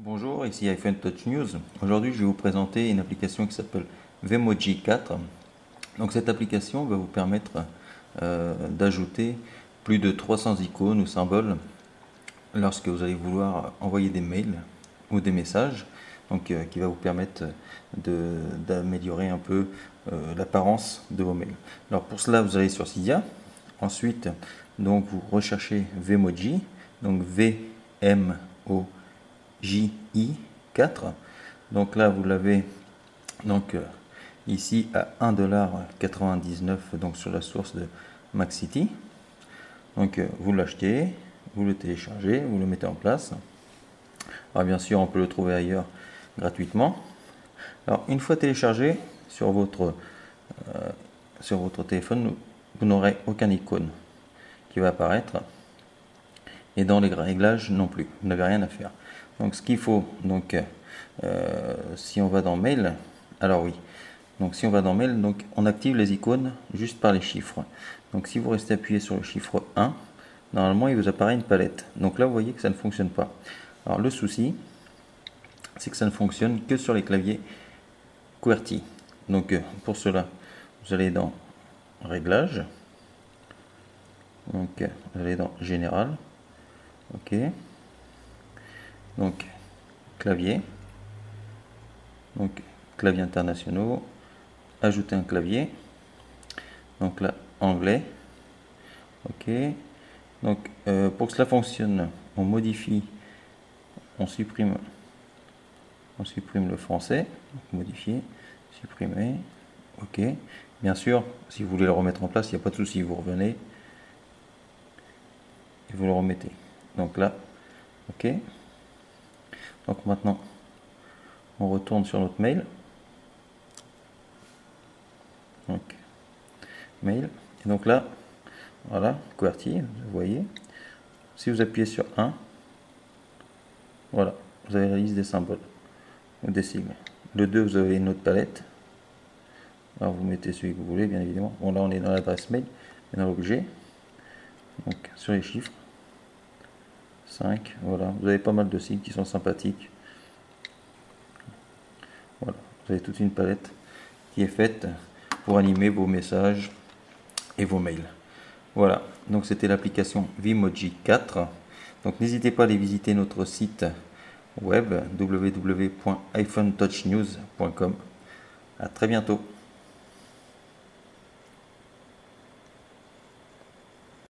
Bonjour, ici iPhone Touch News. Aujourd'hui, je vais vous présenter une application qui s'appelle Vemoji 4. Donc, cette application va vous permettre d'ajouter plus de 300 icônes ou symboles lorsque vous allez vouloir envoyer des mails ou des messages. Donc, qui va vous permettre d'améliorer un peu l'apparence de vos mails. Alors, pour cela, vous allez sur Cydia. Ensuite, donc, vous recherchez Vemoji. Donc, VMOJI4. Donc là, vous l'avez donc ici à 1,99$ donc sur la source de Maxity. Donc vous l'achetez, vous le téléchargez, vous le mettez en place. Alors bien sûr, on peut le trouver ailleurs gratuitement. Alors une fois téléchargé sur votre téléphone, vous n'aurez aucune icône qui va apparaître. Et dans les réglages non plus, vous n'avez rien à faire. Donc ce qu'il faut, donc si on va dans Mail, alors oui, donc si on va dans Mail, donc on active les icônes juste par les chiffres. Donc si vous restez appuyé sur le chiffre 1, normalement il vous apparaît une palette. Donc là vous voyez que ça ne fonctionne pas. Alors le souci, c'est que ça ne fonctionne que sur les claviers QWERTY. Donc pour cela, vous allez dans Réglages, donc vous allez dans Général. Ok, donc clavier, donc clavier internationaux, ajouter un clavier, donc là anglais. Ok, donc pour que cela fonctionne, on modifie, on supprime le français, donc modifier, supprimer. Ok, bien sûr, si vous voulez le remettre en place, il n'y a pas de souci, vous revenez et vous le remettez. Donc là, ok. Donc maintenant, on retourne sur notre mail. Donc, mail. Et donc là, voilà, QWERTY, vous voyez. Si vous appuyez sur 1, voilà, vous avez la liste des symboles ou des sigles. Le 2, vous avez une autre palette. Alors vous mettez celui que vous voulez, bien évidemment. Bon, là, on est dans l'adresse mail, et dans l'objet. Donc, sur les chiffres. 5, voilà, vous avez pas mal de sigles qui sont sympathiques. Voilà, vous avez toute une palette qui est faite pour animer vos messages et vos mails. Voilà, donc c'était l'application Vemoji 4. Donc n'hésitez pas à aller visiter notre site web www.iphonetouchnews.com. À très bientôt.